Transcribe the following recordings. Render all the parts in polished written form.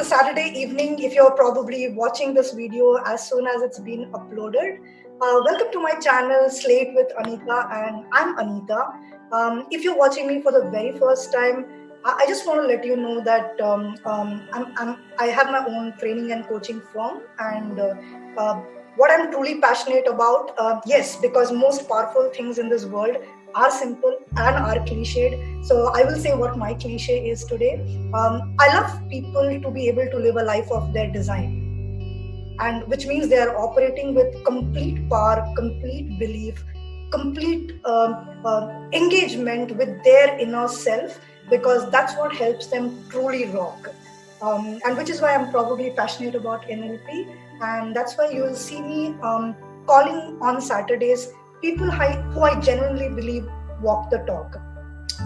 a Saturday evening if you're probably watching this video as soon as it's been uploaded. Welcome to my channel, Slate with Anita, and I'm Anita. If you're watching me for the very first time, I just want to let you know that I have my own training and coaching firm, and what I'm truly passionate about, yes, because most powerful things in this world are simple and are cliched. So I will say what my cliche is today. I love people to be able to live a life of their design, and which means they are operating with complete power, complete belief, complete engagement with their inner self, because that's what helps them truly rock. And which is why I'm probably passionate about NLP, and that's why you'll see me calling on Saturdays people who I genuinely believe walk the talk.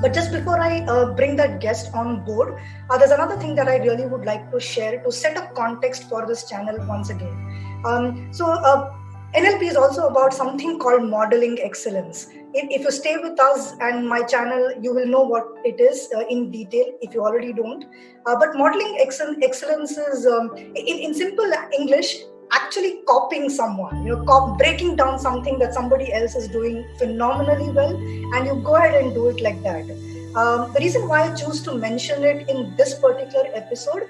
But just before I bring that guest on board, there's another thing that I really would like to share to set up context for this channel once again. NLP is also about something called modeling excellence. If you stay with us and my channel, you will know what it is in detail if you already don't. But modeling excellence is, in simple English, actually copying someone, breaking down something that somebody else is doing phenomenally well, and you go ahead and do it like that. The reason why I choose to mention it in this particular episode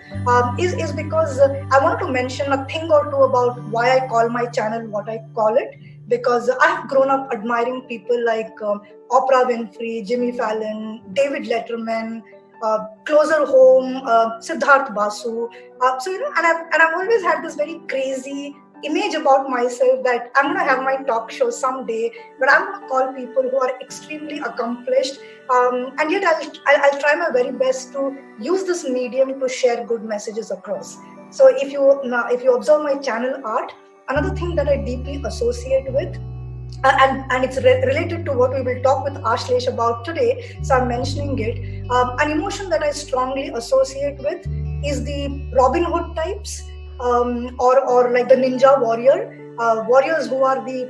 is because I wanted to mention a thing or two about why I call my channel what I call it, because I have grown up admiring people like Oprah Winfrey, Jimmy Fallon, David Letterman, Closer Home, Siddharth Basu. And I've always had this very crazy image about myself that I'm going to have my talk show someday, but I'm going to call people who are extremely accomplished, and yet I'll try my very best to use this medium to share good messages across. So if you observe my channel art, another thing that I deeply associate with, and it's related to what we will talk with Ashlesh about today, so I'm mentioning it. An emotion that I strongly associate with is the Robin Hood types, or like the ninja warriors who are the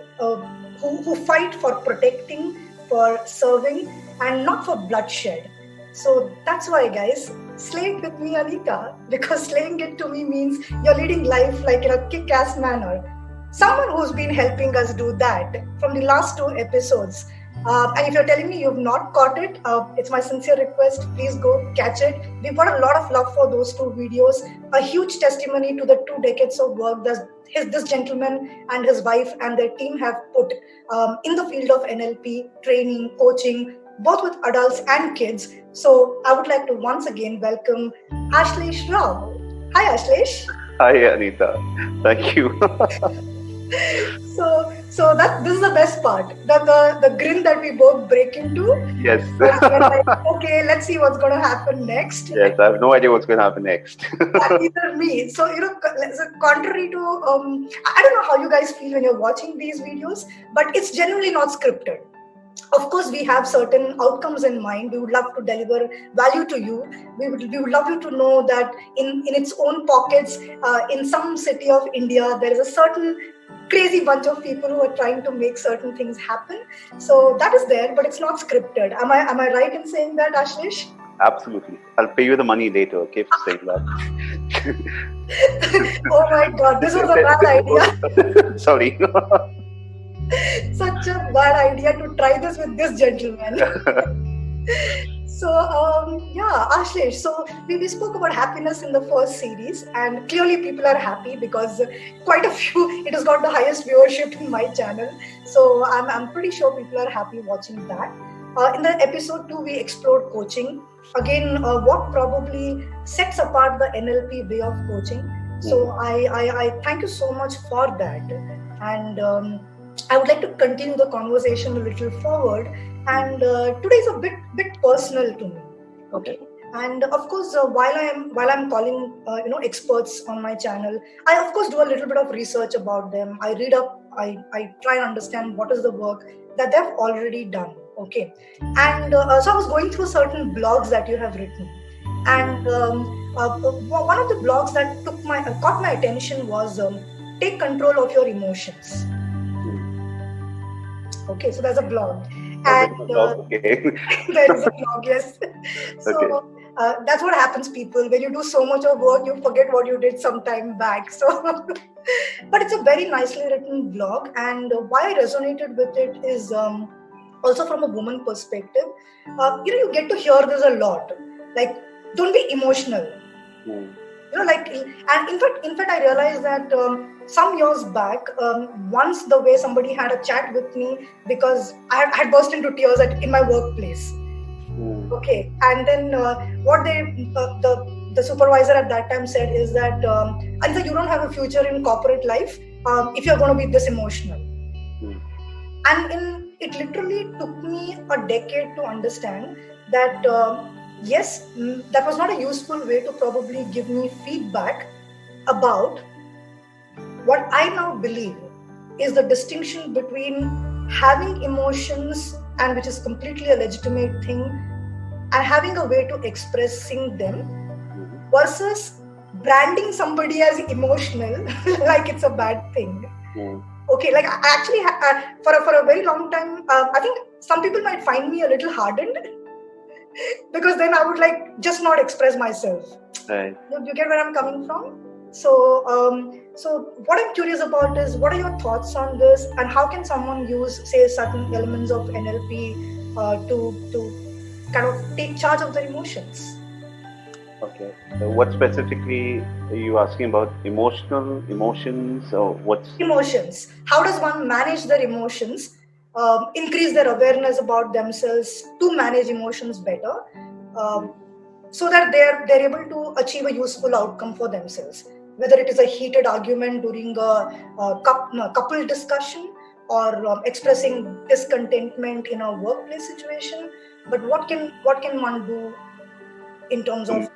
who fight for protecting, for serving, and not for bloodshed. So that's why, guys, slay it with me, Anita, because slaying it to me means you're leading life like in a kick-ass manner. Someone who's been helping us do that from the last 2 episodes. And if you're telling me you've not caught it, it's my sincere request, please go catch it. We've got a lot of love for those 2 videos, a huge testimony to the 2 decades of work that this gentleman and his wife and their team have put in the field of NLP, training, coaching, both with adults and kids. So I would like to once again welcome Ashlesh Rao. Hi, Ashlesh. Hi, Anita. Thank you. So this is the best part. The grin that we both break into. Yes. We're like, okay, let's see what's going to happen next. Yes, I have no idea what's going to happen next. Neither me. So contrary to I don't know how you guys feel when you're watching these videos, but it's genuinely not scripted. Of course, we have certain outcomes in mind. We would love to deliver value to you. We would love you to know that in its own pockets, in some city of India, there is a certain crazy bunch of people who are trying to make certain things happen. So that is there, but it's not scripted. Am I right in saying that, Ashlesh? Absolutely. I'll pay you the money later, okay, for saying that. Oh my God, this was a bad idea. Sorry. Such a bad idea to try this with this gentleman. So, Ashlesh, so we spoke about happiness in the first series, and clearly people are happy because quite a few, it has got the highest viewership in my channel. So I'm pretty sure people are happy watching that. In the episode 2, we explored coaching. Again, what probably sets apart the NLP way of coaching. So I thank you so much for that. And I would like to continue the conversation a little forward, and today is a bit personal to me. Okay, and of course, while I'm calling experts on my channel, I of course do a little bit of research about them. I read up, I try and understand what is the work that they've already done. Okay, and so I was going through certain blogs that you have written, and one of the blogs that caught my attention was take control of your emotions. Okay, so there's a blog. And okay. there is a blog, yes. So Okay. That's what happens, people. When you do so much of work, you forget what you did some time back. So, but it's a very nicely written blog, and why I resonated with it is also from a woman perspective. You get to hear this a lot, like, don't be emotional. Like, and in fact I realized that some years back, once the way somebody had a chat with me because I had burst into tears in my workplace. Okay, and then what the supervisor at that time said is that, Anita, you don't have a future in corporate life if you're going to be this emotional. And it literally took me a decade to understand that yes, that was not a useful way to probably give me feedback about what I now believe is the distinction between having emotions, and which is completely a legitimate thing, and having a way to expressing them, versus branding somebody as emotional like it's a bad thing. Okay, like I actually for a very long time, I think some people might find me a little hardened because then I would like just not express myself. Right. You get where I'm coming from? So what I'm curious about is, what are your thoughts on this, and how can someone use, say, certain elements of NLP to kind of take charge of their emotions? Okay. So what specifically are you asking about? Emotions, or what's Emotions? How does one manage their emotions, increase their awareness about themselves to manage emotions better, so that they're able to achieve a useful outcome for themselves, whether it is a heated argument during a couple discussion, or expressing discontentment in a workplace situation. But what can one do in terms of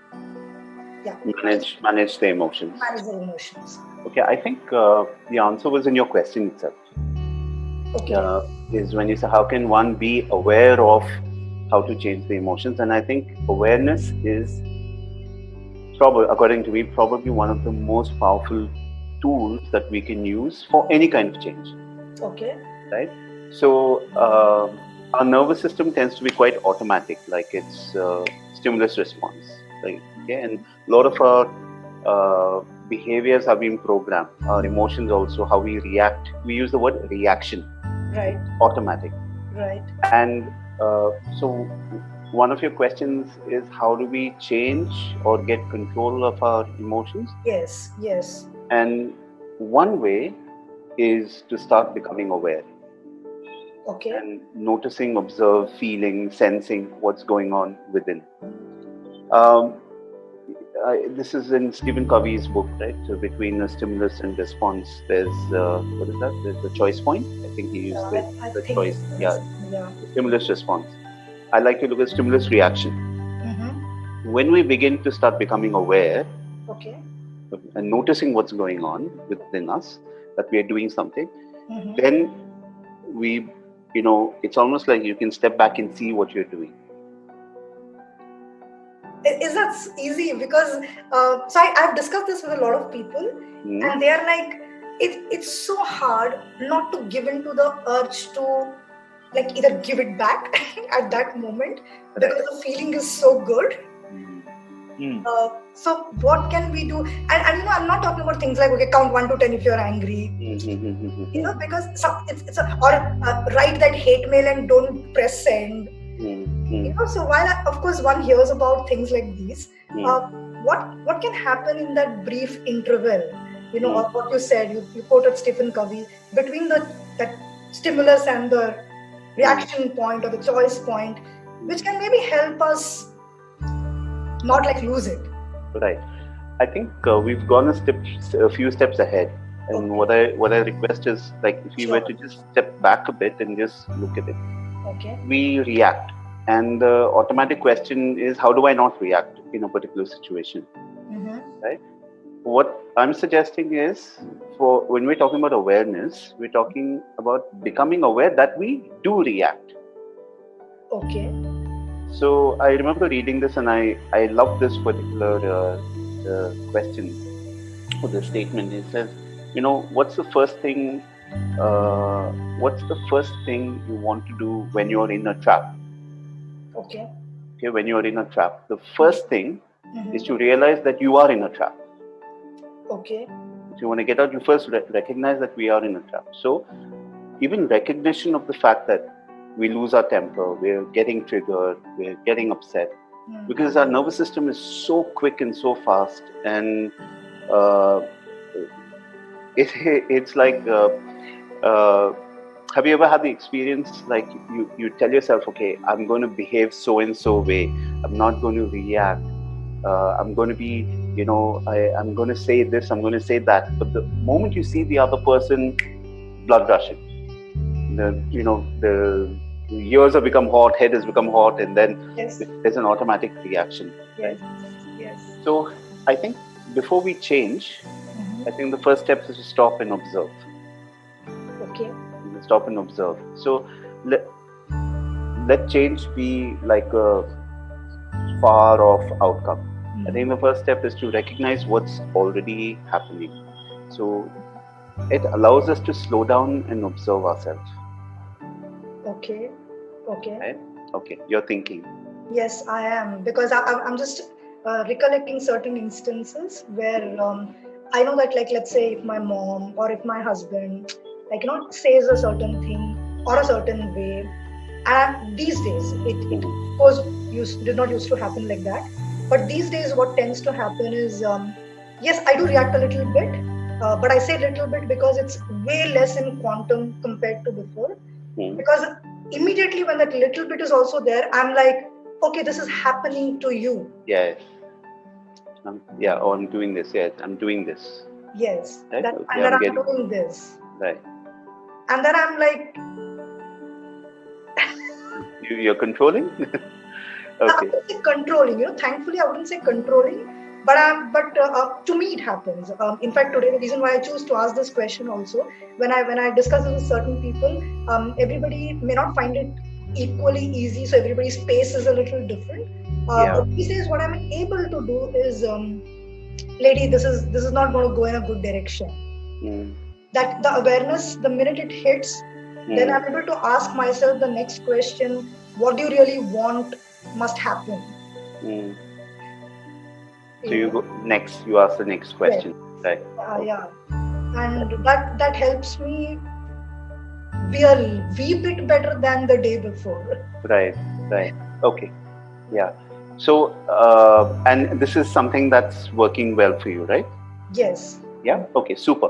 manage the emotions? Manage their emotions. Okay, I think the answer was in your question itself. Okay. Is when you say how can one be aware of how to change the emotions, and I think awareness is probably, according to me, probably one of the most powerful tools that we can use for any kind of change. Okay. Right. So our nervous system tends to be quite automatic, like it's stimulus response. Right. Okay, and a lot of our behaviors have been programmed. Our emotions also, how we react. We use the word reaction. Right. Automatic. Right. And so one of your questions is, how do we change or get control of our emotions? Yes. Yes. And one way is to start becoming aware. Okay. And noticing, observe, feeling, sensing what's going on within. This is in Stephen Covey's book, right? So between a stimulus and response, there's what is that? There's the choice point. I think he used the choice. Yeah. Stimulus response. I like to look at stimulus reaction. Mm-hmm. When we begin to start becoming aware, okay, and noticing what's going on within us, that we are doing something, mm-hmm. then we, it's almost like you can step back and see what you're doing. Is that easy? Because so I've discussed this with a lot of people, mm-hmm. and they are like, it's so hard not to give in to the urge to like either give it back at that moment, because the feeling is so good. Mm. So what can we do? And I'm not talking about things like, okay, count 1 to 10 if you're angry, mm-hmm. Because it's write that hate mail and don't press send. Mm-hmm. So while of course one hears about things like these, what can happen in that brief interval? Or what you said, you quoted Stephen Covey, between that stimulus and the reaction point or the choice point, which can maybe help us not like lose it. Right. I think we've gone a few steps ahead, and okay. what I request is, like, if you were to just step back a bit and just look at it. Okay. We react, and the automatic question is, how do I not react in a particular situation? Mm-hmm. Right. What I'm suggesting is, for when we're talking about awareness, we're talking about becoming aware that we do react. Okay. So I remember reading this, and I love this particular question or the statement. It says, what's the first thing you want to do when you're in a trap? Okay. okay, when you are in a trap, the first thing is to realize that you are in a trap. Okay. If you want to get out, you first recognize that we are in a trap. So even recognition of the fact that we lose our temper, we're getting triggered, we're getting upset, because our nervous system is so quick and so fast, and it's like, have you ever had the experience like you tell yourself, okay, I'm going to behave so and so way, I'm not going to react, I'm going to be, I'm going to say this, I'm going to say that, but the moment you see the other person, blood rushing, the ears have become hot, head has become hot, and then there's an automatic reaction. Yes. Right? Yes. So I think before we change, I think the first step is to stop and observe. Okay. Stop and observe. So let change be like a far off outcome. I think the first step is to recognize what's already happening. So it allows us to slow down and observe ourselves. Okay. Okay. Right? Okay, you're thinking. Yes, I am, because I'm just recollecting certain instances where I know that, like, let's say if my mom or if my husband, like, says a certain thing or a certain way, and these days it of course did not used to happen like that, but these days what tends to happen is, yes, I do react a little bit, but I say little bit because it's way less in quantum compared to before. Because immediately when that little bit is also there, I'm like, okay, this is happening to you. Yes. I'm doing this. Yes, I'm doing this. Yes. Right? And then I'm doing this. Right. And then I'm like... You're controlling? Okay. I wouldn't say controlling, thankfully I wouldn't say controlling, but to me it happens. In fact, today the reason why I choose to ask this question also, when I discuss this with certain people, everybody may not find it equally easy, so everybody's pace is a little different. But these days what I'm able to do is, lady, this is not going to go in a good direction. That the awareness, the minute it hits, then I'm able to ask myself the next question: what do you really want must happen? So you go next. You ask the next question, right? Yeah, and that helps me be a wee bit better than the day before. Right. Okay. Yeah. So, and this is something that's working well for you, right? Yes. Yeah. Okay. Super.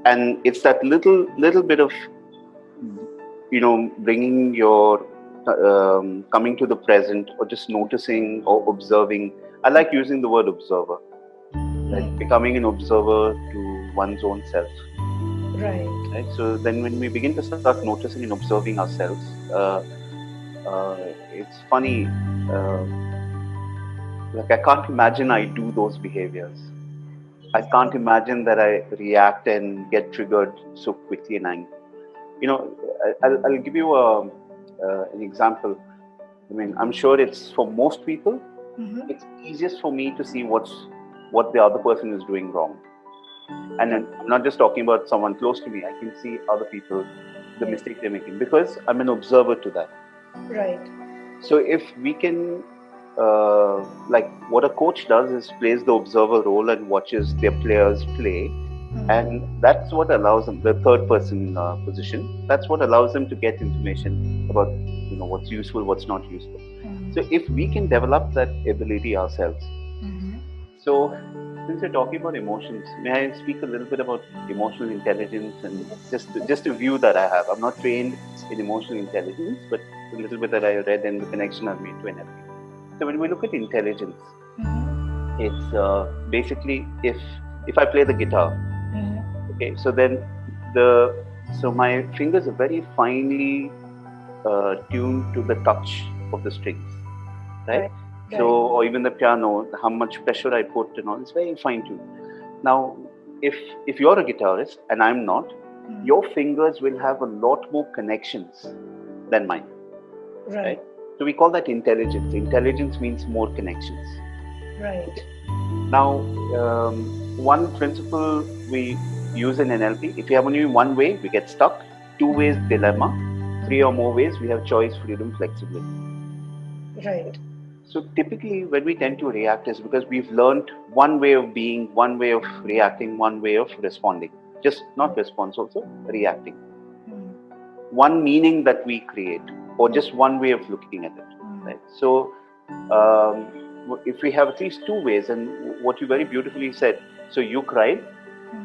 And it's that little bit of, bringing your coming to the present, or just noticing or observing. I like using the word observer. Like becoming an observer to one's own self. Right. So then, when we begin to start noticing and observing ourselves, it's funny. Like, I can't imagine I do those behaviors. I can't imagine that I react and get triggered so quickly and angry. I'll give you an example. I mean, I'm sure it's for most people, it's easiest for me to see what the other person is doing wrong. And I'm not just talking about someone close to me. I can see other people, the mistake they're making, because I'm an observer to that. Right. So if we can, like what a coach does is plays the observer role and watches their players play. And that's what allows them, the third person position, that's what allows them to get information about, what's useful, what's not useful. So if we can develop that ability ourselves. So since you're talking about emotions, may I speak a little bit about emotional intelligence and just a view that I have. I'm not trained in emotional intelligence, but a little bit that I read and the connection I've made to NLP. So when we look at intelligence, it's basically if I play the guitar, okay, so then so my fingers are very finely tuned to the touch of the strings, right? So, or even the piano, how much pressure I put and all, it's very fine tuned. Now, if you're a guitarist and I'm not, your fingers will have a lot more connections than mine, right? So we call that intelligence. Intelligence means more connections. Right. Now, one principle we use in NLP, if you have only one way, we get stuck. 2 ways, dilemma. 3 or more ways, we have choice, freedom, flexibility. Right. So typically, when we tend to react, is because we've learned one way of being, one way of reacting, one way of responding. Just not response, also reacting. One meaning that we create, or just one way of looking at it, right? So, if we have at least two ways, and what you very beautifully said, so you cried,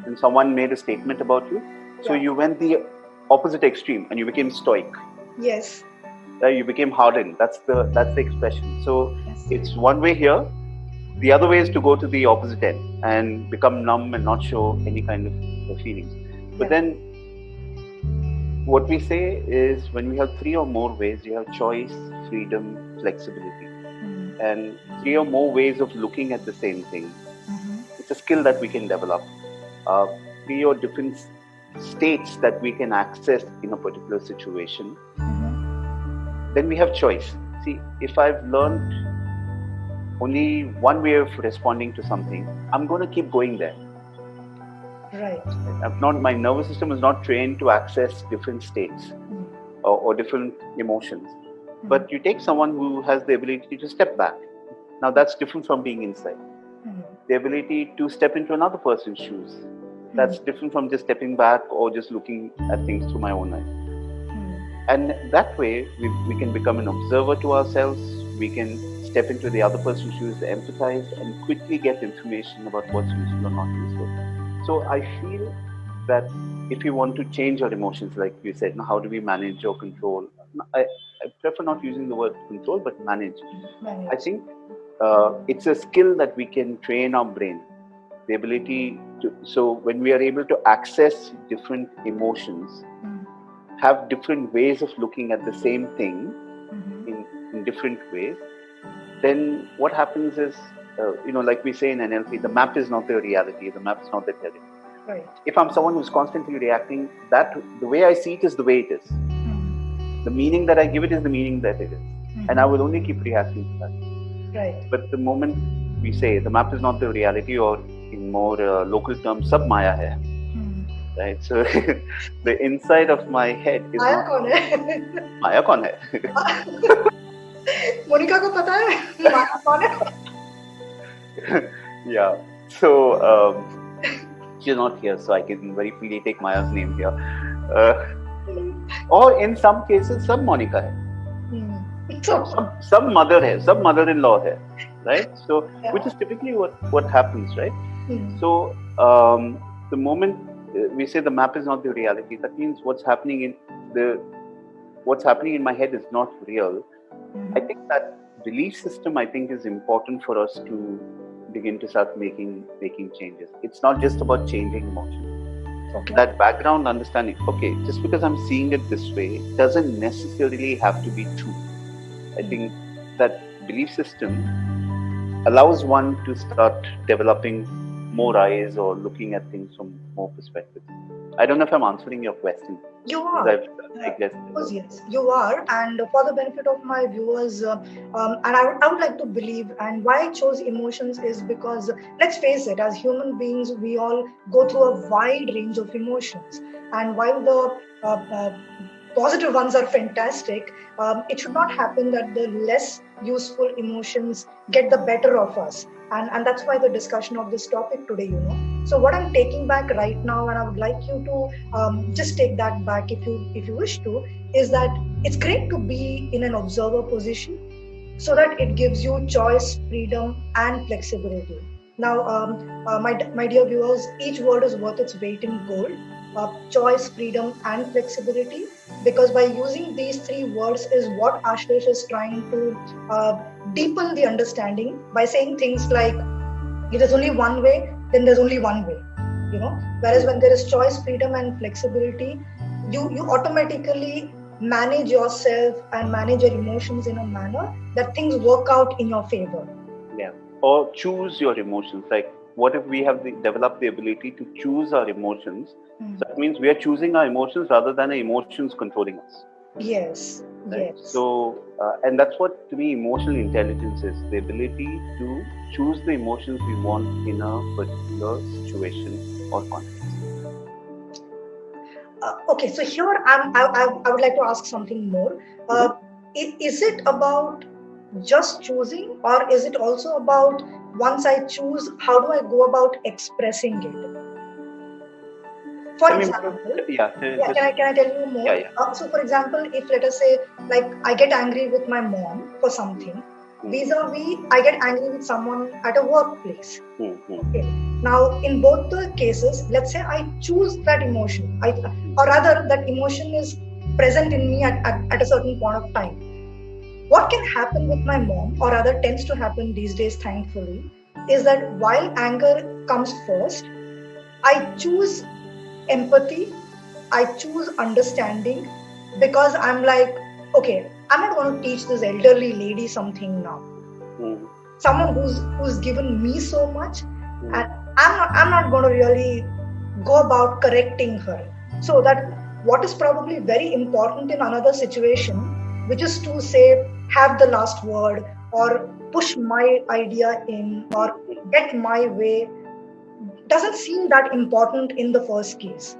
and someone made a statement about you, so you went the opposite extreme, and you became stoic. Yes. You became hardened. That's the expression. So it's one way here. The other way is to go to the opposite end and become numb and not show any kind of feelings. But then what we say is, when we have three or more ways, you have choice, freedom, flexibility. And three or more ways of looking at the same thing. It's a skill that we can develop. Three or different states that we can access in a particular situation. Then we have choice. See, if I've learned only one way of responding to something, I'm going to keep going there. Right. My nervous system is not trained to access different states or different emotions. But you take someone who has the ability to step back. Now that's different from being inside. The ability to step into another person's shoes. That's different from just stepping back or just looking at things through my own eyes. And that way, we can become an observer to ourselves. We can step into the other person's shoes, empathize, and quickly get information about what's useful or not useful. So I feel that if you want to change our emotions, like you said, how do we manage or control? I prefer not using the word control, but manage. I think it's a skill that we can train our brain. The ability to, so when we are able to access different emotions, have different ways of looking at the same thing in different ways, then what happens is, like we say in NLP, the map is not the reality, the map is not the theory. Right. If I'm someone who's constantly reacting, that the way I see it is the way it is. The meaning that I give it is the meaning that it is. And I will only keep reacting to that. Right. But the moment we say the map is not the reality, or in more local terms, sab maya hai. Right, so the inside of my head is Maya kaun hai? Maya kaun hai? Monica ko pata hai Maya kaun hai? Yeah, so she's not here, so I can very freely take Maya's name here. Or in some cases, sab Monica hai. Sab mother hai, sab mother-in-law hai, right? So, which is typically what happens, right? So, the moment we say the map is not the reality, that means what's happening in my head is not real. I think that belief system, is important for us to begin to start making changes. It's not just about changing emotions. Okay. That background understanding, okay, just because I'm seeing it this way doesn't necessarily have to be true. I think that belief system allows one to start developing more eyes or looking at things from more perspectives. I don't know if I'm answering your question. You are. Yes, you are. And for the benefit of my viewers, and I would like to believe, and why I chose emotions is because, let's face it, as human beings, we all go through a wide range of emotions. And while the positive ones are fantastic, it should not happen that the less useful emotions get the better of us. And that's why the discussion of this topic today, So what I'm taking back right now, and I would like you to just take that back if you wish to, is that it's great to be in an observer position so that it gives you choice, freedom, and flexibility. Now, my dear viewers, each word is worth its weight in gold. Choice, freedom, and flexibility, because by using these three words is what Ashlesh is trying to deepen the understanding by saying things like, if there's only one way, then there's only one way, whereas when there is choice, freedom, and flexibility, you automatically manage yourself and manage your emotions in a manner that things work out in your favor. Yeah, or choose your emotions. Like, what if we have developed the ability to choose our emotions? So that means we are choosing our emotions rather than our emotions controlling us. Yes. Right? Yes. So, and that's what, to me, emotional intelligence is: the ability to choose the emotions we want in a particular situation or context. Okay, so here I would like to ask something more. Is it about just choosing, or is it also about once I choose, how do I go about expressing it? For Tell me more. example, Yeah, yeah, just can I tell you more? yeah, yeah. So, for example, if let us say, like, I get angry with my mom for something, vis-a-vis, I get angry with someone at a workplace. Okay. Now, in both the cases, let's say I choose that emotion, or rather, that emotion is present in me at a certain point of time. What can happen with my mom, or rather tends to happen these days, thankfully, is that while anger comes first, I choose empathy, I choose understanding, because I'm like, okay, I'm not going to teach this elderly lady something now. Someone who's given me so much, and I'm not going to really go about correcting her. So that what is probably very important in another situation, which is to say, have the last word, or push my idea in, or get my way, doesn't seem that important in the first case.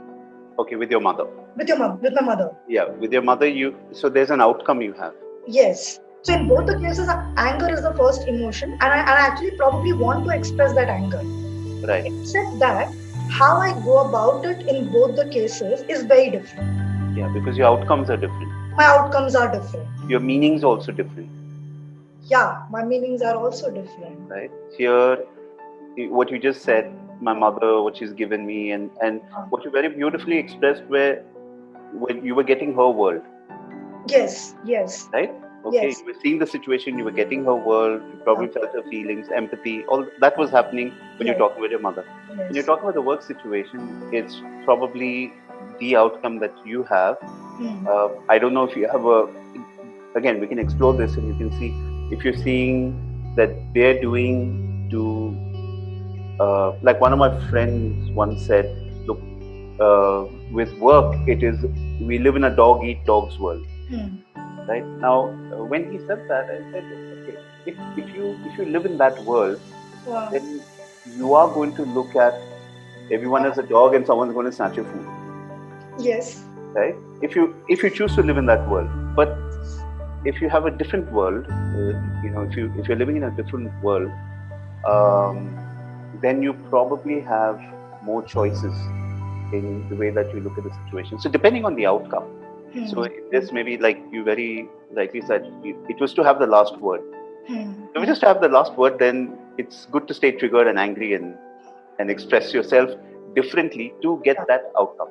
Okay, with your mother. With my mother. Yeah, with your mother, so there's an outcome you have. Yes. So in both the cases, anger is the first emotion, and I actually probably want to express that anger. Right. Except that how I go about it in both the cases is very different. Yeah, because your outcomes are different. My outcomes are different. Your meanings also different. Yeah, my meanings are also different. Right. Here, what you just said, my mother, what she's given me, and what you very beautifully expressed, where when you were getting her world. Yes. Right? Okay, yes. You were seeing the situation, you were getting her world, you probably felt her feelings, empathy, all that was happening when you're talking with your mother. Yes. When you're talking about the work situation, it's probably the outcome that you have. I don't know if you have again, we can explore this and you can see if you're seeing that they're doing to, like one of my friends once said, look, with work, we live in a dog eat dogs world. Right now, when he said that, I said, okay, if you live in that world, then you are going to look at everyone as a dog, and someone's going to snatch your food. Yes. Right? If you choose to live in that world, but if you have a different world, if you're living in a different world, then you probably have more choices in the way that you look at the situation. So depending on the outcome. So this maybe, like you very rightly said, it was to have the last word. If you just have the last word, then it's good to stay triggered and angry and express yourself differently to get that outcome.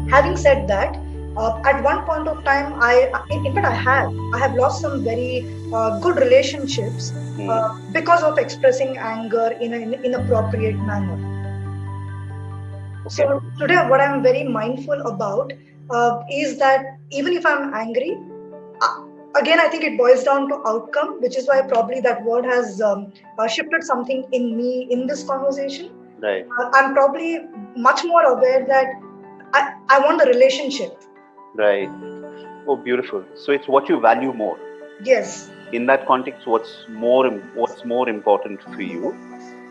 Having said that, at one point of time, in fact, I have lost some very good relationships because of expressing anger in an inappropriate manner. Okay. So today, what I'm very mindful about is that even if I'm angry, again, I think it boils down to outcome, which is why probably that word has shifted something in me in this conversation. Right. I'm probably much more aware that I want the relationship. Right. Oh, beautiful. So it's what you value more. Yes. In that context, what's more important for you,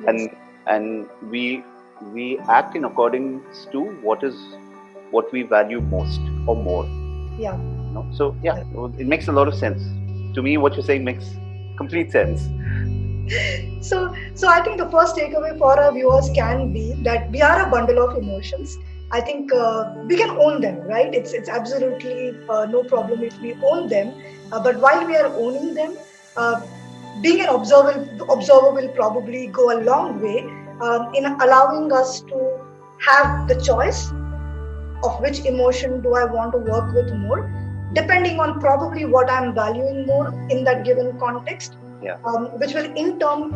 yes. and we act in accordance to what we value most or more. Yeah. So yeah, it makes a lot of sense to me. What you're saying makes complete sense. So I think the first takeaway for our viewers can be that we are a bundle of emotions. I think we can own them, right? It's absolutely no problem if we own them. But while we are owning them, being an observer will probably go a long way in allowing us to have the choice of which emotion do I want to work with more, depending on probably what I'm valuing more in that given context. Yeah. Which will in turn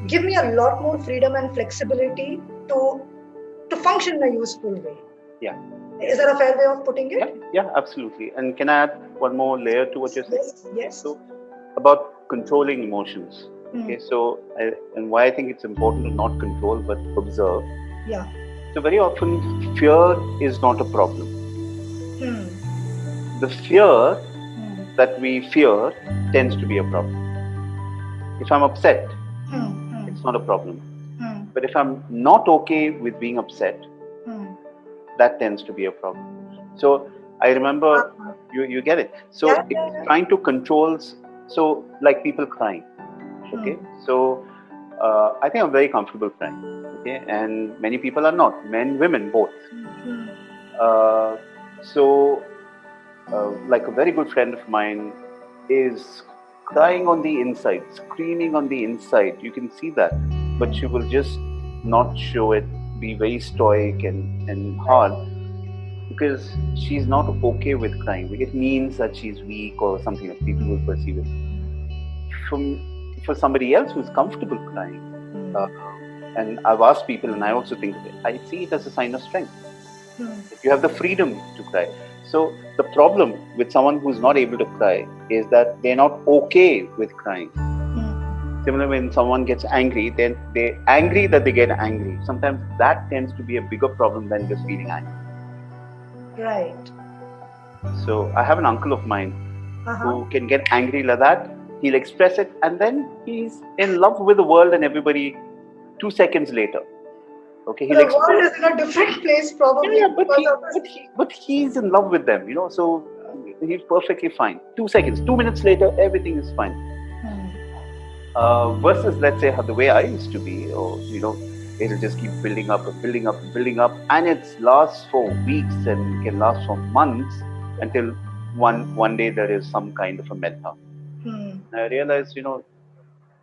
give me a lot more freedom and flexibility to function in a useful way. Yeah. Is that a fair way of putting it? Yeah, absolutely. And can I add one more layer to what you're saying? Yes. So about controlling emotions. Okay, so and why I think it's important to not control but observe. Yeah. So very often fear is not a problem. The fear that we fear tends to be a problem. If I'm upset, it's not a problem. But if I'm not okay with being upset, that tends to be a problem. So I remember you get it. So it's trying to control So, like people crying. Okay. So, I think I'm very comfortable crying. Okay. And many people are not. Men, women, both. Uh, so, like a very good friend of mine is crying on the inside, screaming on the inside. You can see that, but she will just not show it, be very stoic and hard, because she's not okay with crying. It means that she's weak or something that people will perceive it. For somebody else who's comfortable crying, and I've asked people, and I also think I see it as a sign of strength. You have the freedom to cry. So the problem with someone who's not able to cry is that they're not okay with crying. Similarly, when someone gets angry, then they're angry that they get angry. Sometimes that tends to be a bigger problem than just feeling angry. Right. So I have an uncle of mine who can get angry like that. He'll express it, and then he's in love with the world and everybody 2 seconds later. Okay, the world is in a different place, probably. Yeah, but he's in love with them, so he's perfectly fine. 2 seconds, 2 minutes later, everything is fine. Versus, let's say, the way I used to be, or, it'll just keep building up, and it lasts for weeks and can last for months until one day there is some kind of a meltdown. I realized,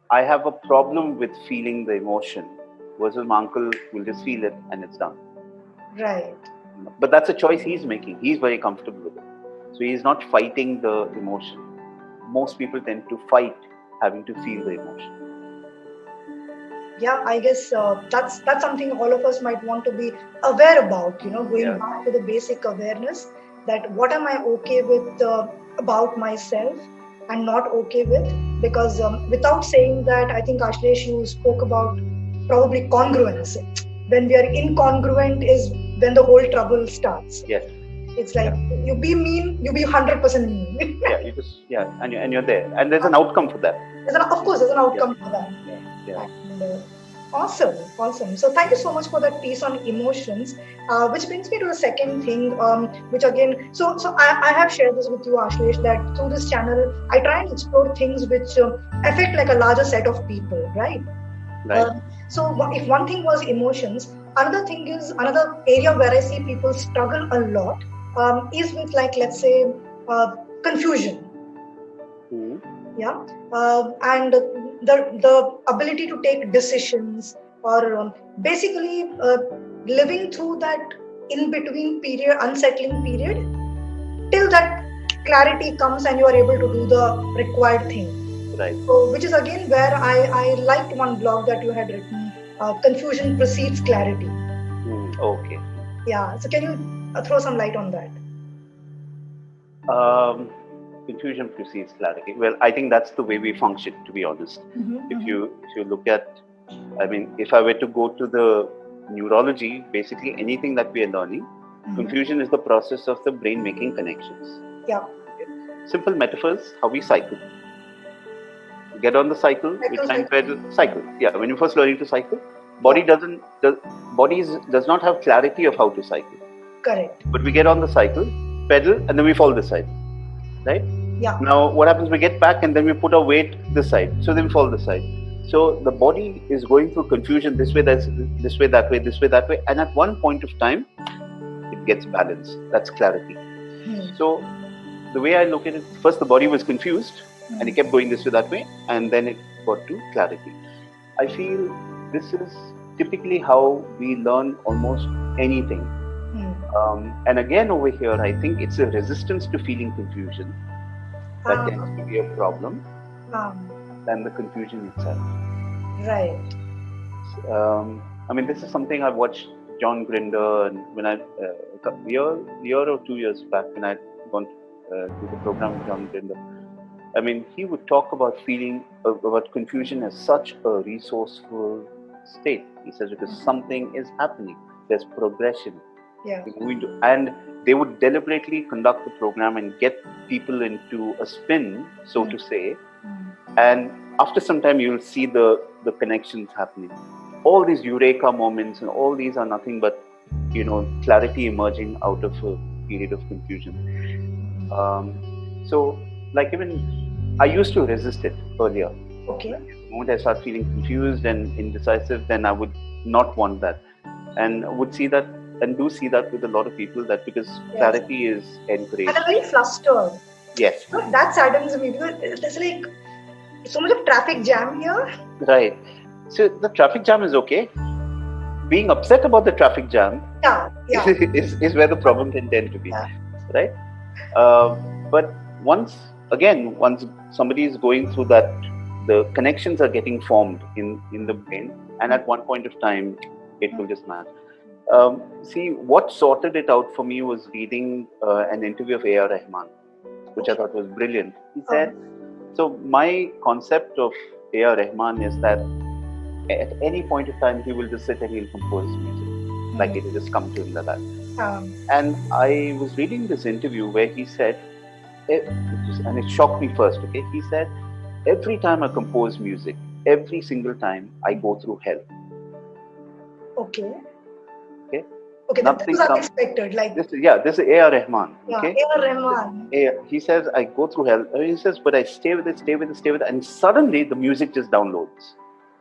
I have a problem with feeling the emotion. Versus my uncle will just feel it and it's done. Right. But that's a choice he's making. He's very comfortable with it. So he's not fighting the emotion. Most people tend to fight having to feel the emotion. Yeah, I guess that's something all of us might want to be aware about, going back to the basic awareness that what am I okay with about myself and not okay with. Because without saying that, I think Ashlesh, you spoke about probably congruence. When we are incongruent is when the whole trouble starts. Yes. It's like you be mean, you be 100% mean. And you're there, and there's an outcome for that. Of course, there's an outcome for that. Yeah. And, awesome. So thank you so much for that piece on emotions, which brings me to the second thing, which again, so I have shared this with you, Ashlesh, that through this channel, I try and explore things which affect like a larger set of people, right? Right. So if one thing was emotions, another area where I see people struggle a lot is with, like, let's say, confusion. Yeah. And the ability to take decisions, or basically living through that in-between period, unsettling period, till that clarity comes and you are able to do the required thing. Right. So, which is again where I liked one blog that you had written, confusion precedes clarity. Okay. Yeah. So can you throw some light on that? Confusion precedes clarity. Well, I think that's the way we function, to be honest. If you look at, if I were to go to the neurology, basically anything that we are learning, confusion is the process of the brain making connections. Yeah. Okay. Simple metaphors, how we cycle. You get on the cycle, we try and pedal, cycle. Yeah, when you're first learning to cycle, body does not have clarity of how to cycle. Correct. But we get on the cycle, pedal, and then we fall this side. Right? Yeah. Now, what happens? We get back and then we put our weight this side. So then we fall this side. So the body is going through confusion this way, this way, that way, this way, that way. And at one point of time, it gets balanced. That's clarity. So the way I look at it, first the body was confused and it kept going this way, that way. And then it got to clarity. I feel this is typically how we learn almost anything. And again, over here, I think it's a resistance to feeling confusion that tends to be a problem than the confusion itself. Right. This is something I've watched John Grinder, and when a year or 2 years back, when I'd gone to the program with John Grinder, he would talk about about confusion as such a resourceful state. He says, because something is happening, there's progression. Yeah. And they would deliberately conduct the program and get people into a spin, so to say. And after some time, you will see the connections happening. All these eureka moments and all these are nothing but, clarity emerging out of a period of confusion. So, like even I used to resist it earlier. Okay. The moment I start feeling confused and indecisive, then I would not want that, and would see that and do see that with a lot of people, that because clarity is And encouraged. I'm very flustered. Yes. That saddens me because there's like so much of traffic jam here. Right. So the traffic jam is okay. Being upset about the traffic jam is where the problem can tend to be, right? But once somebody is going through that, the connections are getting formed in the brain, and at one point of time, it will just match. See, what sorted it out for me was reading an interview of A.R. Rahman, which I thought was brilliant. He said, so my concept of A.R. Rahman is that at any point of time, he will just sit and he'll compose music. Like it will just come to him like that. And I was reading this interview where he said, and it shocked me first, okay? He said, every time I compose music, every single time I go through hell. Okay. Okay, that was unexpected. Like this is A.R. Rahman. Okay? A.R. Rahman. He says, I go through hell. He says, but I stay with it, and suddenly the music just downloads.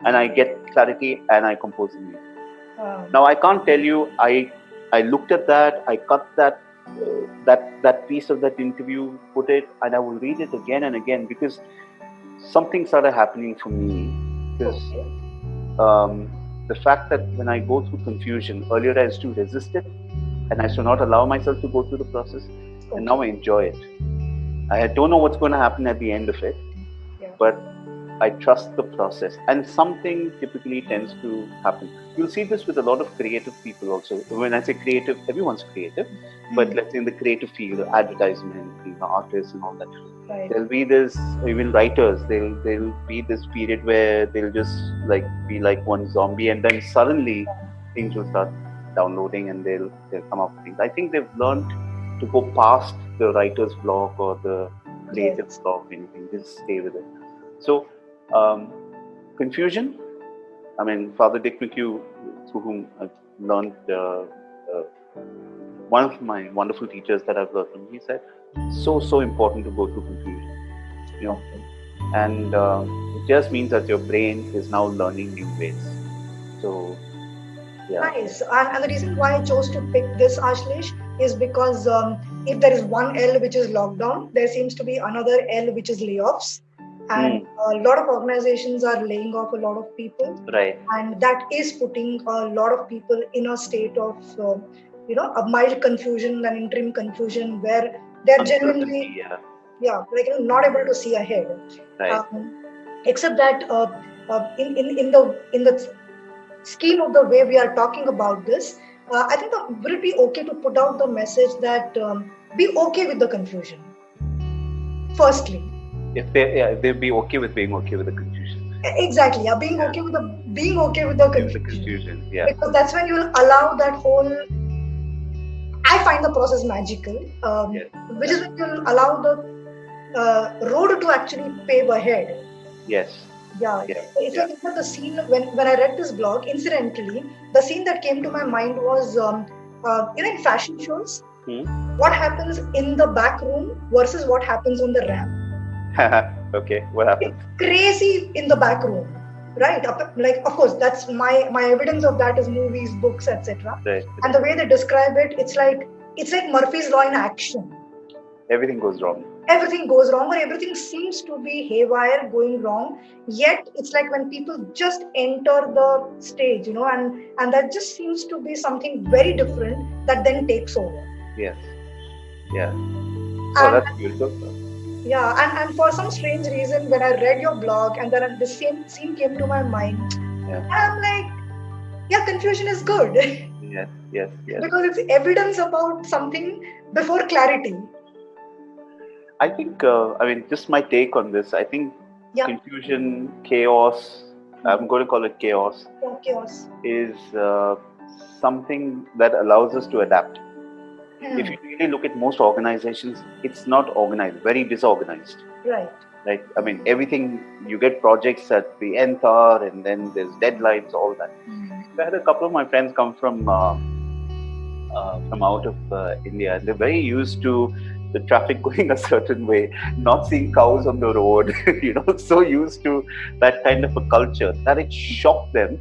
And I get clarity and I compose the music. Now I can't tell you, I looked at that, I cut that piece of that interview, put it, and I will read it again and again, because something started happening for me. Because the fact that when I go through confusion, earlier I used to resist it and I used to not allow myself to go through the process, and now I enjoy it. I don't know what's going to happen at the end of it, but I trust the process, and something typically tends to happen. You'll see this with a lot of creative people also. When I say creative, everyone's creative, but let's say in the creative field, advertisement, artists and all that. Right. There'll be this, even writers, there'll be this period where they'll just be like one zombie, and then suddenly things will start downloading and they'll come up with things. I think they've learned to go past the writer's block or the creative block, anything, just stay with it. So, confusion. I mean, Father Dick McHugh, through whom I've learned, one of my wonderful teachers that I've learned from, he said, so important to go through confusion, and it just means that your brain is now learning new ways. So, yeah. Nice. And the reason why I chose to pick this, Ashlesh, is because if there is one L which is lockdown, there seems to be another L which is layoffs. And a lot of organizations are laying off a lot of people. Right. And that is putting a lot of people in a state of, a mild confusion, an interim confusion, where they're genuinely, not able to see ahead. Right. Except that in the scheme of the way we are talking about this, I think will it be okay to put out the message that be okay with the confusion? Firstly. If they'd be okay with being okay with the confusion. Exactly, being okay with the confusion. Yeah. Because that's when you'll allow that whole. I find the process magical, which is when you'll allow the road to actually pave ahead. Yes. Yeah. If you look at the scene, when I read this blog, incidentally, the scene that came to my mind was, in fashion shows, what happens in the back room versus what happens on the ramp. Okay, what happens? It's crazy in the back room, right? Like, of course, that's my evidence of that is movies, books, etc. Right. And the way they describe it, it's like Murphy's Law in action. Everything goes wrong. Everything goes wrong, or everything seems to be haywire, going wrong. Yet it's like when people just enter the stage, and that just seems to be something very different that then takes over. Yes. Yeah. That's beautiful. Yeah, and for some strange reason, when I read your blog and then the same scene came to my mind, I'm like, confusion is good. Yes. Because it's evidence about something before clarity. I think, just my take on this, I think confusion, chaos, I'm going to call it chaos, is something that allows us to adapt. If you really look at most organizations, it's not organized, very disorganized. Right. Like, everything, you get projects at the nth hour, and then there's deadlines, all that. I had a couple of my friends come from out of India, and they're very used to the traffic going a certain way, not seeing cows on the road, so used to that kind of a culture that it shocked them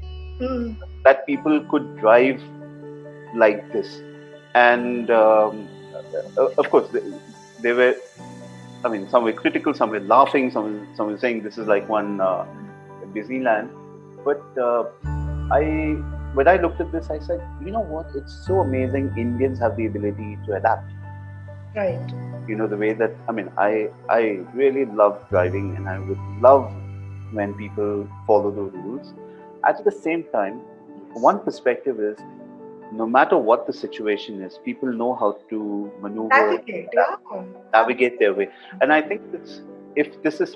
that people could drive like this. And of course, they were, I mean, some were critical, some were laughing, some were saying this is like one Disneyland. But when I looked at this, I said, you know what? It's so amazing. Indians have the ability to adapt. Right. The way that, I mean, I really love driving, and I would love when people follow the rules. At the same time, one perspective is, no matter what the situation is, people know how to maneuver, navigate their way. And I think if this is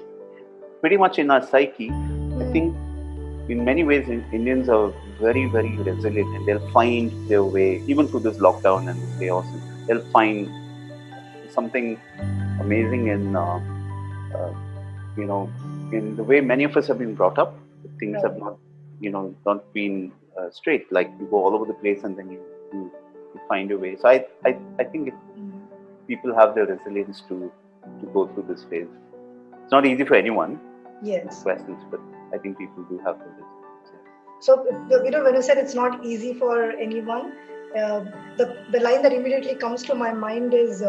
pretty much in our psyche, I think in many ways Indians are very, very resilient, and they'll find their way, even through this lockdown and this chaos. They'll find something amazing in in the way many of us have been brought up. Things have not been straight. Like, you go all over the place and then you find your way. So I think people have the resilience to go through this phase. It's not easy for anyone. Yes. Questions, but I think people do have the resilience. So, when you said it's not easy for anyone, the line that immediately comes to my mind is,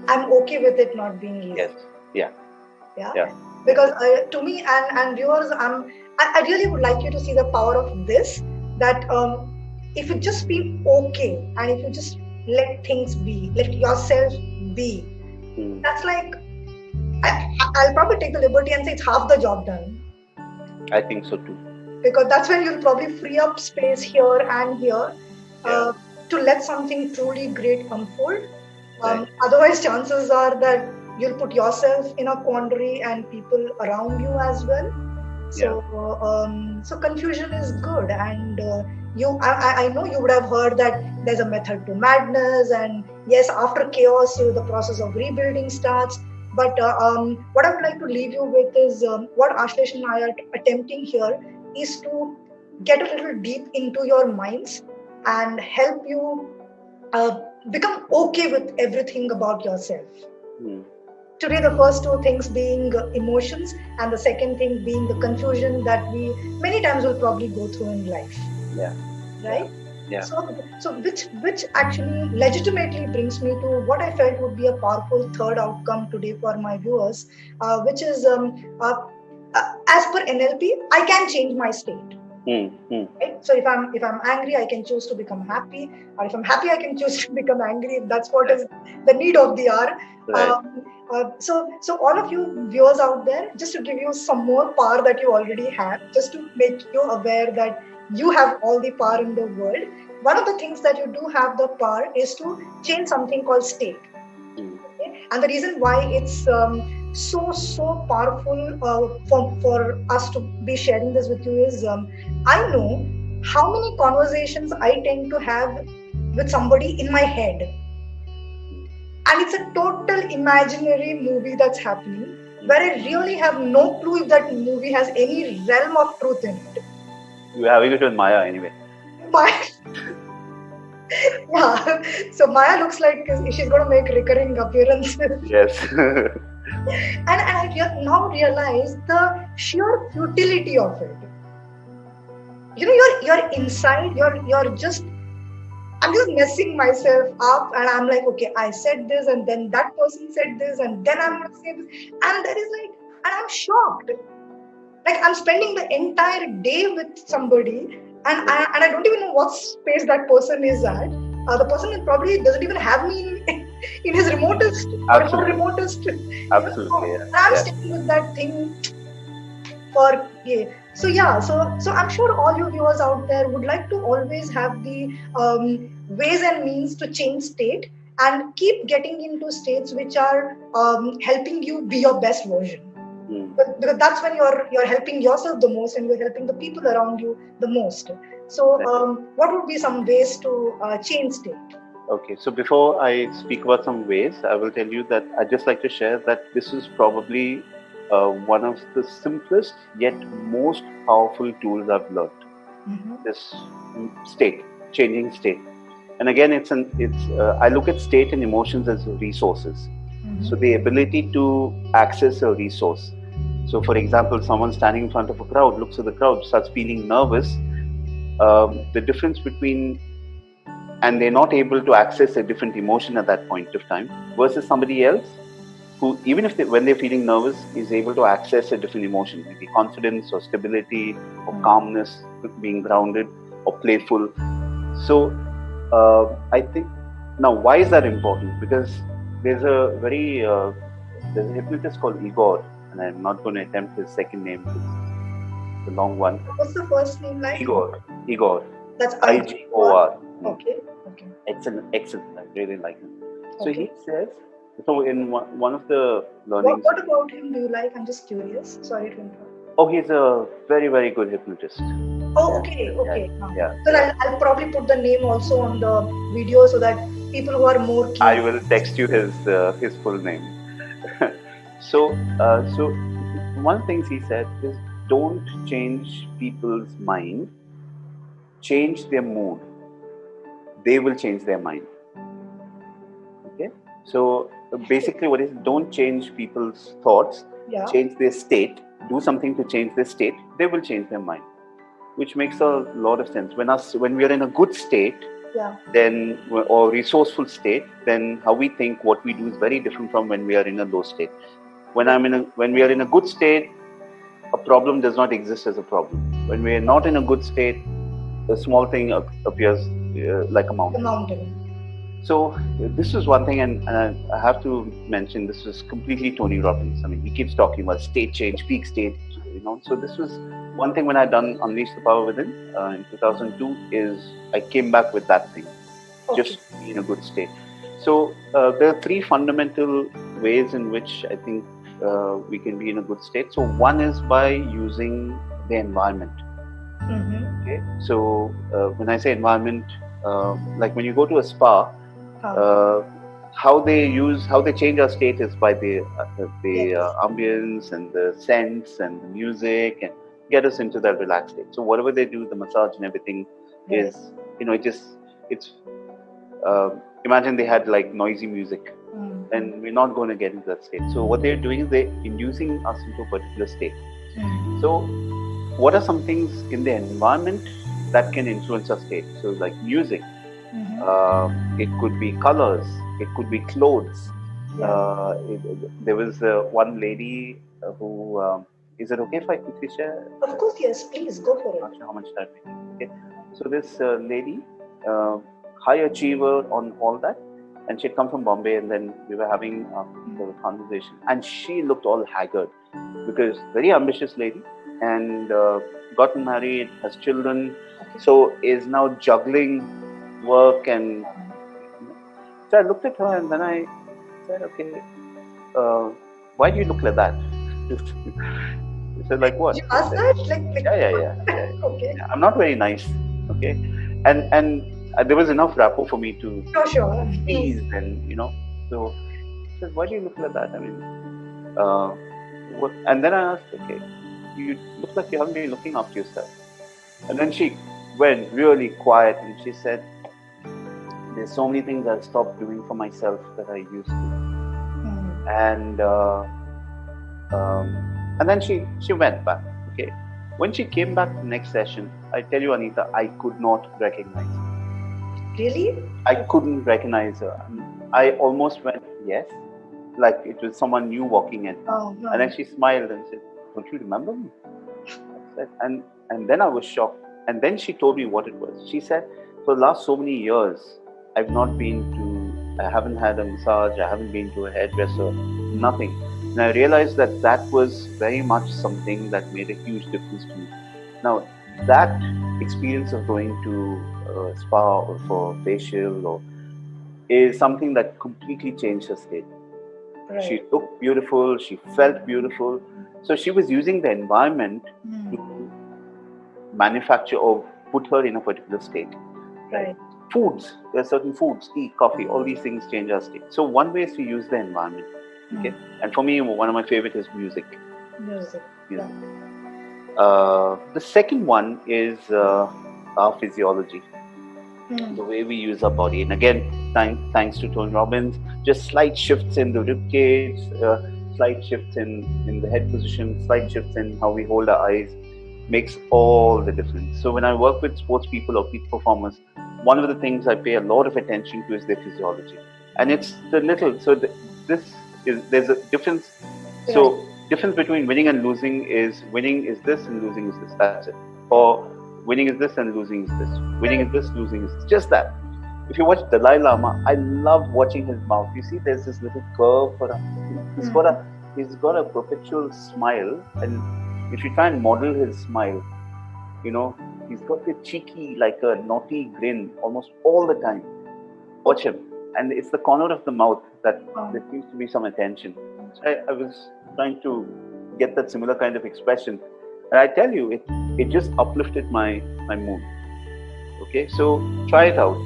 I'm okay with it not being easy. Yes. Yeah. Because to me and viewers, I really would like you to see the power of this. That if you just be okay, and if you just let things be, let yourself be, that's like, I'll probably take the liberty and say it's half the job done. I think so too. Because that's when you'll probably free up space here and here to let something truly great unfold. Otherwise, chances are that you'll put yourself in a quandary and people around you as well. So confusion is good, and I know you would have heard that there's a method to madness, and yes, after chaos, the process of rebuilding starts. But what I would like to leave you with is what Ashlesh and I are attempting here is to get a little deep into your minds and help you become okay with everything about yourself. Today, the first two things being emotions, and the second thing being the confusion that we many times will probably go through in life. Right? Yeah. So which actually legitimately brings me to what I felt would be a powerful third outcome today for my viewers, which is as per NLP, I can change my state. Right? So if I'm angry, I can choose to become happy, or if I'm happy, I can choose to become angry. That's what is the need of the hour. Right. So all of you viewers out there, just to give you some more power that you already have, just to make you aware that you have all the power in the world. One of the things that you do have the power is to change something called state. Okay? And the reason why it's so powerful for us to be sharing this with you is I know how many conversations I tend to have with somebody in my head, and it's a total imaginary movie that's happening, where I really have no clue if that movie has any realm of truth in it. You're having it with Maya anyway. Yeah, so Maya looks like she's going to make recurring appearances. Yes. and I now realize the sheer futility of it. You're inside, I'm just messing myself up, and I'm like, okay, I said this, and then that person said this, and then I'm going to say this, and there is and I'm shocked. Like, I'm spending the entire day with somebody, and I don't even know what space that person is at. The person probably doesn't even have me in his remotest. Absolutely. Yeah. I'm sticking with that thing for So I'm sure all you viewers out there would like to always have the ways and means to change state and keep getting into states which are helping you be your best version. Because that's when you're helping yourself the most, and you're helping the people around you the most. So what would be some ways to change state? Okay, so before I speak about some ways, I will tell you that I'd just like to share that this is probably one of the simplest yet most powerful tools I've learned. This changing state. And again, I look at state and emotions as resources. So the ability to access a resource. So for example, someone standing in front of a crowd looks at the crowd, starts feeling nervous. The difference between, and they're not able to access a different emotion at that point of time, versus somebody else who, even if when they're feeling nervous, is able to access a different emotion, maybe confidence or stability or calmness, being grounded or playful. So I think, now why is that important? Because there's a very there's a hypnotist called Igor, and I'm not going to attempt his second name because it's a long one. What's the first name like? Igor. That's Igor. Okay. Excellent. I really like him. So he says, so in one of the learnings. What about him do you like? I'm just curious. Sorry to interrupt. Oh, he's a very, very good hypnotist. Oh, okay. Yeah. So I'll probably put the name also on the video so that people who are more keen. I will text you his full name. So one of the things he said is, don't change people's mind, change their mood. They will change their mind. Okay? So basically what is, don't change people's thoughts, change their state, do something to change their state, they will change their mind. Which makes a lot of sense. When we are in a good state, then, or resourceful state, then how we think, what we do is very different from when we are in a low state. When we are in a good state, a problem does not exist as a problem. When we are not in a good state, a small thing appears like a mountain. So this is one thing, and I have to mention, this was completely Tony Robbins. I mean, he keeps talking about state change, peak state, So this was one thing when I done Unleash the Power Within in 2002, is I came back with that thing, just be in a good state. So there are three fundamental ways in which I think we can be in a good state. So one is by using the environment. Okay. So when I say environment, like when you go to a spa, how they change our state is by the ambience and the scents and the music, and get us into that relaxed state. So whatever they do, the massage and everything is, imagine they had like noisy music, and we're not going to get into that state. So what they're doing is they're inducing us into a particular state. So what are some things in the environment that can influence our state? So like music, it could be colors, it could be clothes. There was one lady who, is it okay if I quickly share? Of course, yes, please, go for it. I'm not sure how much time we need. Okay. So this lady, high achiever on all that, and she'd come from Bombay, and then we were having the conversation, and she looked all haggard, because very ambitious lady, and gotten married, has children, so is now juggling work, and so I looked at her, and then I said, okay, why do you look like that? She said, like what? You asked that? Yeah. Okay. I'm not very nice. Okay. And there was enough rapport for me to squeeze, and so she said, why do you look like that? I mean, what? And then I asked, okay, you look like you haven't been looking after yourself. And then she went really quiet, and she said, there's so many things I've stopped doing for myself that I used to. And then she went back. Okay. When she came back the next session, I tell you, Anita, I could not recognize her. Really? I couldn't recognize her. I almost went, yes, like it was someone new walking in. Oh, no. And then she smiled and said, don't you remember me? I said, and then I was shocked. And then she told me what it was. She said, for the last so many years, I haven't had a massage, I haven't been to a hairdresser, nothing. And I realized that was very much something that made a huge difference to me. Now, that experience of going to a spa or for facial is something that completely changed her state. Right. She looked beautiful, she felt beautiful. So she was using the environment to manufacture or put her in a particular state. Right. Foods, there are certain foods, tea, coffee, all these things change our state. So one way is to use the environment. Okay, and for me, one of my favorite is music. Yeah. The second one is our physiology. the way we use our body. And again, thanks to Tony Robbins, just slight shifts in the rib cage, slight shifts in the head position, slight shifts in how we hold our eyes makes all the difference. So when I work with sports people or peak performers, one of the things I pay a lot of attention to is their physiology. And it's the little, so there's a difference. So difference between winning and losing is winning is this and losing is this. That's it. Or winning is this and losing is this. Winning is this, losing is this. Just that. If you watch Dalai Lama, I love watching his mouth. You see, there's this little curve for him. He's got a perpetual smile, and if you try and model his smile, he's got the cheeky, like a naughty grin almost all the time. Watch him, and it's the corner of the mouth that there seems to be some attention. So I was trying to get that similar kind of expression, and I tell you, it just uplifted my mood. Okay, so try it out.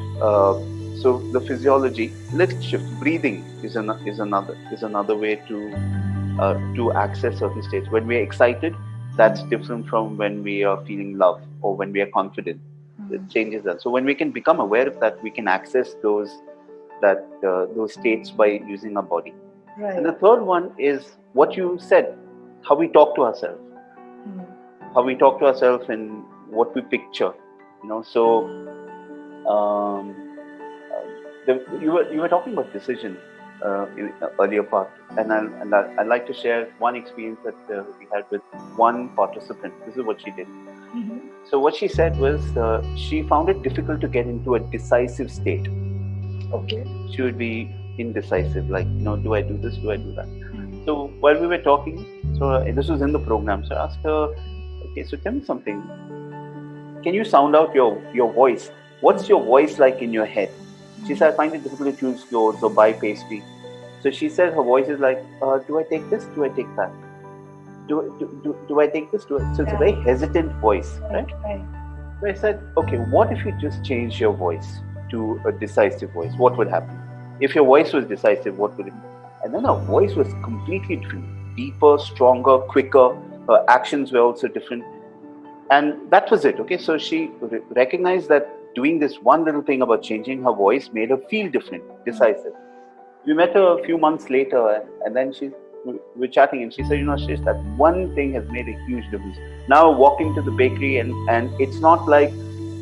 So the physiology, let's shift. Breathing is another way to access certain states. When we're excited, that's different from when we are feeling love or when we are confident. It changes that. So when we can become aware of that, we can access those states by using our body. Right. And the third one is what you said, how we talk to ourselves. How we talk to ourselves and what we picture. So you were talking about decision in the earlier part, and I'd like to share one experience that we had with one participant. This is what she did. So what she said was she found it difficult to get into a decisive state. Okay. She would be indecisive, like, do I do this, do I do that? So while we were talking, this was in the program, so I asked her, okay, so tell me something. Can you sound out your voice? What's your voice like in your head? She said, I find it difficult to choose clothes or buy pastry. So she said her voice is like, do I take this? Do I take that? Do I take this? So it's a very hesitant voice, right? So I said, okay, what if you just change your voice to a decisive voice? What would happen? If your voice was decisive, what would it be? And then her voice was completely different, deeper, stronger, quicker. Her actions were also different. And that was it, okay? So she recognized that doing this one little thing about changing her voice made her feel different, decisive. We met her a few months later, and then we're chatting, and she said, Ashlesh, that one thing has made a huge difference. Now walking to the bakery, and it's not like,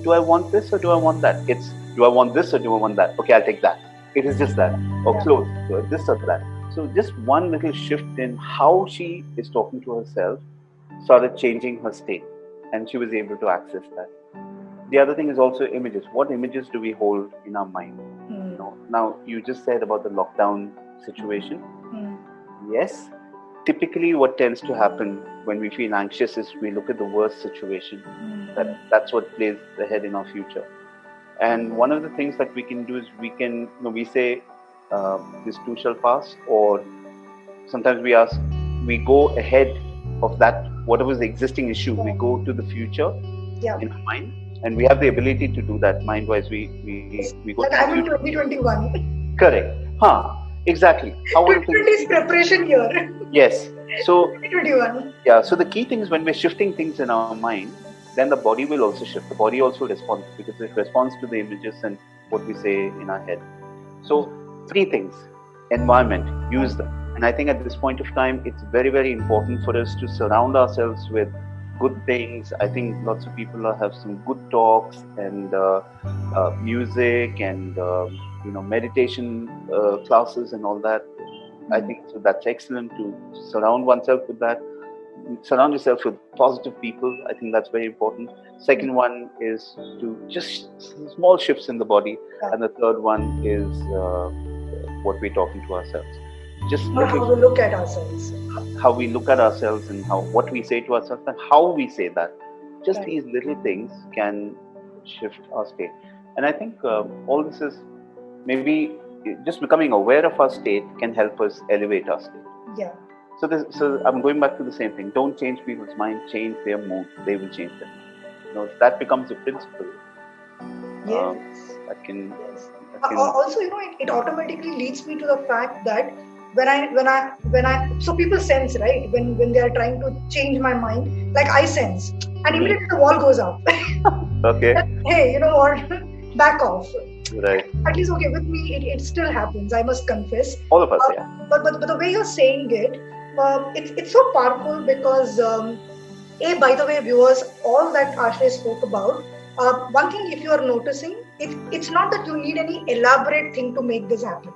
do I want this or do I want that? It's, do I want this or do I want that? Okay, I'll take that. It is just that. Or clothes, this or that. So just one little shift in how she is talking to herself started changing her state, and she was able to access that. The other thing is also images. What images do we hold in our mind? Now, you just said about the lockdown situation. Yes, typically what tends to happen when we feel anxious is we look at the worst situation. That's what plays ahead in our future. And one of the things that we can do is we say, this too shall pass, or sometimes we go ahead of that, whatever is the existing issue, we go to the future in our mind. And we have the ability to do that mind-wise. We go. Like I'm in 2021. Correct. Exactly. 2020 is preparation year. Yes. So 2021. Yeah. So the key thing is when we're shifting things in our mind, then the body will also shift. The body also responds because it responds to the images and what we say in our head. So 3 things: environment, use them. And I think at this point of time, it's very, very important for us to surround ourselves with good things. I think lots of people have some good talks and music and meditation classes and all that. I think so that's excellent to surround oneself with that. Surround yourself with positive people. I think that's very important. Second one is to just small shifts in the body, and the third one is what we're talking to ourselves. Just how we look at ourselves. How we look at ourselves and what we say to ourselves and how we say that. Just these little things can shift our state. And I think all this is maybe just becoming aware of our state can help us elevate our state. Yeah. So I'm going back to the same thing. Don't change people's mind, change their mood. They will change them. That becomes a principle. Yes. Also, it automatically leads me to the fact that when I so people sense, right, when they are trying to change my mind, like I sense, and immediately the wall goes up. Okay. Hey, you know what? back off. Right. At least, okay, with me, it still happens, I must confess. All of us, yeah. But the way you're saying it, it's so powerful because, by the way, viewers, all that Ashlesh spoke about, one thing if you are noticing, it's not that you need any elaborate thing to make this happen.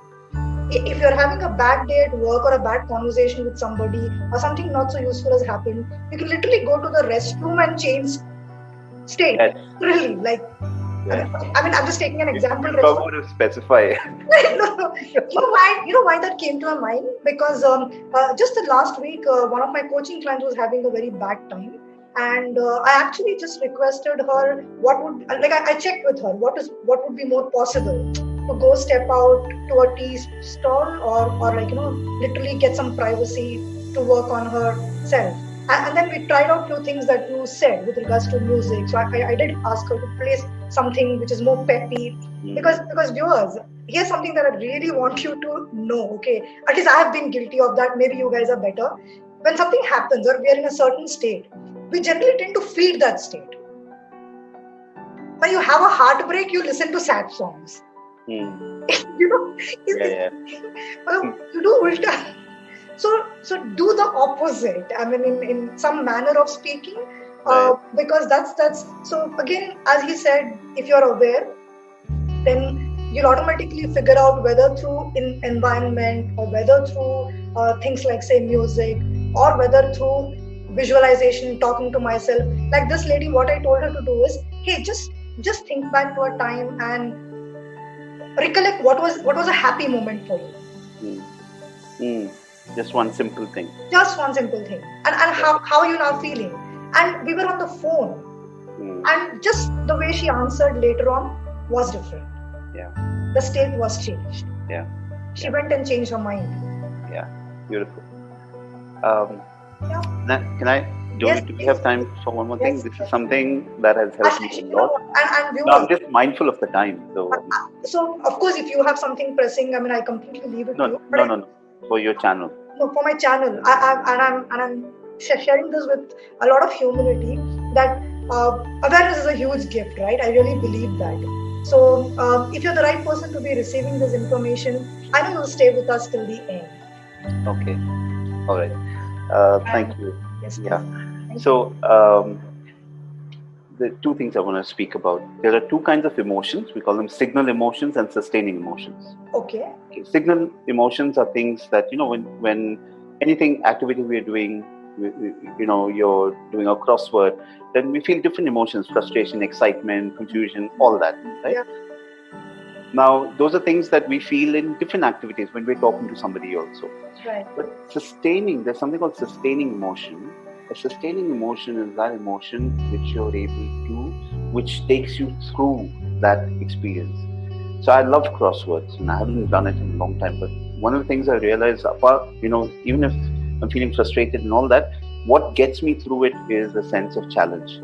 If you're having a bad day at work or a bad conversation with somebody or something not so useful has happened, you can literally go to the restroom and change state. Yes. Really, like, Yeah. I mean, I'm just taking an example. You probably would specify. No. You know why that came to my mind? Because just the last week, one of my coaching clients was having a very bad time, and I actually just requested her what would I checked with her what would be more possible to go step out to a tea stall or literally get some privacy to work on herself. And then we tried out few things that you said with regards to music. So I did ask her to play something which is more peppy, because viewers, here's something that I really want you to know. Okay, at least I have been guilty of that. Maybe you guys are better. When something happens or we are in a certain state, we generally tend to feed that state. When you have a heartbreak, you listen to sad songs. You know, you do ulta. So do the opposite. I mean, in some manner of speaking, because that's. So again, as he said, if you're aware, then you'll automatically figure out whether through environment or whether through things like say music or whether through visualization, talking to myself. Like this lady, what I told her to do is, hey, just think back to a time and recollect what was a happy moment for you. Just one simple thing. Just one simple thing. And how are you now feeling? And we were on the phone. And just the way she answered later on was different. Yeah. The state was changed. Yeah. She went and changed her mind. Yeah. Beautiful. Yeah. Can I do Yes, it? Do we please. have time for one more thing? Yes. This is something that has helped me a lot. And No, I'm just mindful of the time. So of course, if you have something pressing, I mean, I completely leave it to you. No. For your channel. No, for my channel, I'm sharing this with a lot of humility that awareness is a huge gift, right? I really believe that. So if you're the right person to be receiving this information, I know you'll stay with us till the end. Okay. All right. Thank you. Yes. Yeah. Thank So the two things I want to speak about. There are two kinds of emotions. We call them signal emotions and sustaining emotions. Okay. Signal emotions are things that, when anything activity we are doing, you're doing a crossword, then we feel different emotions: frustration, excitement, confusion, all that, right? Yeah. Now, those are things that we feel in different activities when we're talking to somebody also. Right. But there's something called sustaining emotion. A sustaining emotion is that emotion which takes you through that experience. So I love crosswords, and I haven't done it in a long time. But one of the things I realized, even if I'm feeling frustrated and all that, what gets me through it is a sense of challenge.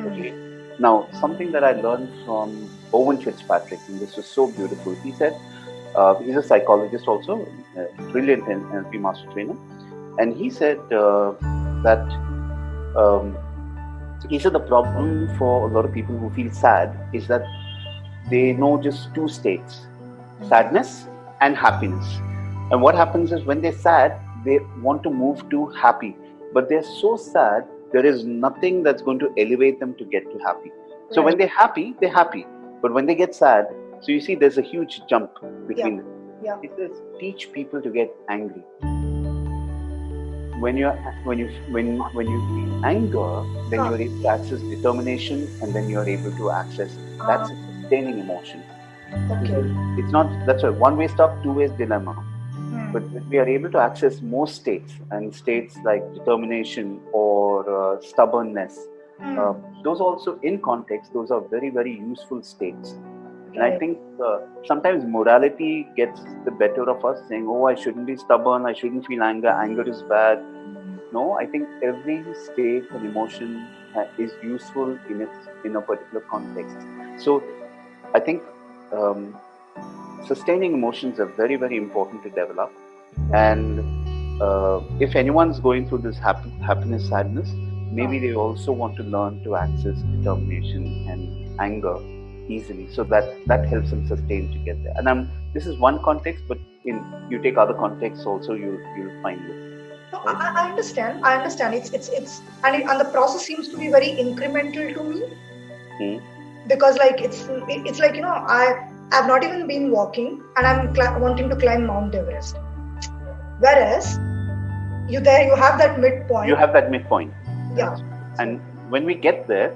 Okay. Now, something that I learned from Owen Fitzpatrick, and this was so beautiful. He said, he's a psychologist also, brilliant NLP master trainer, and he said that the problem for a lot of people who feel sad is that they know just two states: sadness and happiness. And what happens is when they're sad, they want to move to happy, but they're so sad, there is nothing that's going to elevate them to get to happy. So when they're happy, but when they get sad, so you see there's a huge jump between them. Yeah. It says teach people to get angry. When you feel anger, then you're able to access determination, and then you're able to access that's a sustaining emotion. Okay. It's not, that's a one-way stop, two-way dilemma. But we are able to access more states, and states like determination or stubbornness. Those also, in context, those are very, very useful states. And I think sometimes morality gets the better of us, saying, oh, I shouldn't be stubborn, I shouldn't feel anger, anger is bad. No, I think every state and emotion is useful in a particular context. So I think sustaining emotions are very, very important to develop. And if anyone's going through this happiness, sadness, maybe they also want to learn to access determination and anger easily. So that helps them sustain to get there. And this is one context, but you take other contexts also, you'll find it. No, I understand. I understand. And the process seems to be very incremental to me. Because like it's like, I've not even been walking and I'm wanting to climb Mount Everest, whereas you have that midpoint. You have that midpoint. Yeah. And when we get there,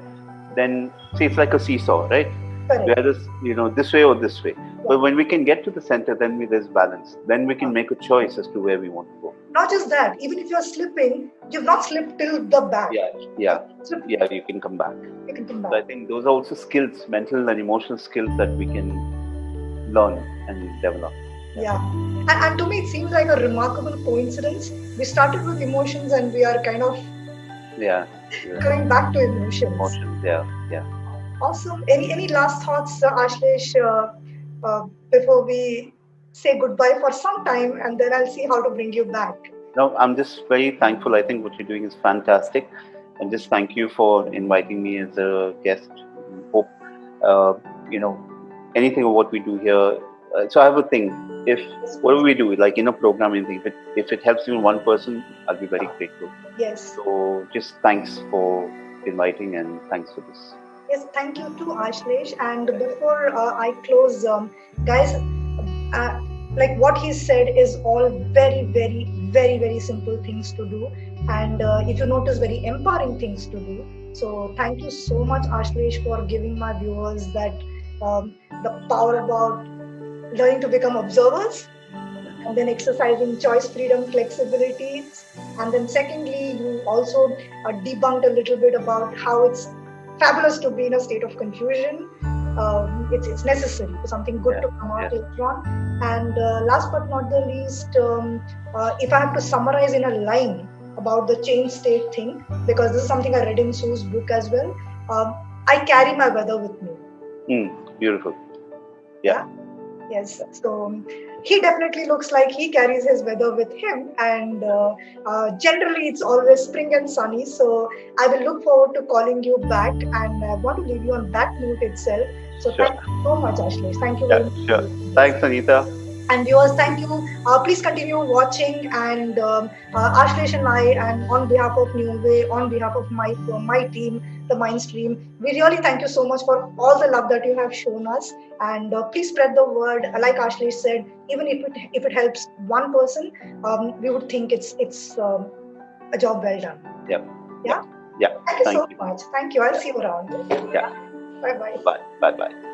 then see, it's like a seesaw, right? Correct. Where this way or this way. Yeah. But when we can get to the center, then there's balance. Then we can make a choice as to where we want to go. Not just that, even if you're slipping, you've not slipped till the back. Yeah, you can come back. You can come back. So I think those are also skills, mental and emotional skills that we can learn and develop. Yeah. And to me, it seems like a remarkable coincidence. We started with emotions and we are kind of coming back to emotions. Yeah. Awesome. Any last thoughts, Ashlesh, before we say goodbye for some time, and then I'll see how to bring you back. No, I'm just very thankful. I think what you're doing is fantastic. And just thank you for inviting me as a guest. Hope, anything of what we do here. So I have a thing. If whatever we do, like in a program, anything, if it helps even one person, I'll be very grateful. Yes. So just thanks for inviting and thanks for this. Yes, thank you to Ashlesh. And before I close, guys, like what he said is all very, very, very, very simple things to do. And if you notice, very empowering things to do. So thank you so much, Ashlesh, for giving my viewers that the power about learning to become observers, and then exercising choice, freedom, flexibility. And then secondly, you also debunked a little bit about how it's fabulous to be in a state of confusion. It's necessary for something good to come out later on. And last but not the least, if I have to summarize in a line about the change state thing, because this is something I read in Sue's book as well, I carry my weather with me. Beautiful. Yeah. Yes. So he definitely looks like he carries his weather with him, and generally it's always spring and sunny. So I will look forward to calling you back, and I want to leave you on that note itself. So thank you so much, Ashlesh. Thank you very much. Sure. Thanks, Anita. And viewers, thank you. Please continue watching, and Ashlesh and I, and on behalf of New Way, on behalf of my team, the Mindstream, we really thank you so much for all the love that you have shown us. And please spread the word. Like Ashlesh said, even if it helps one person, we would think it's a job well done. Yeah. Thank you so much. Thank you. I'll see you around. Yeah. Bye-bye. Bye.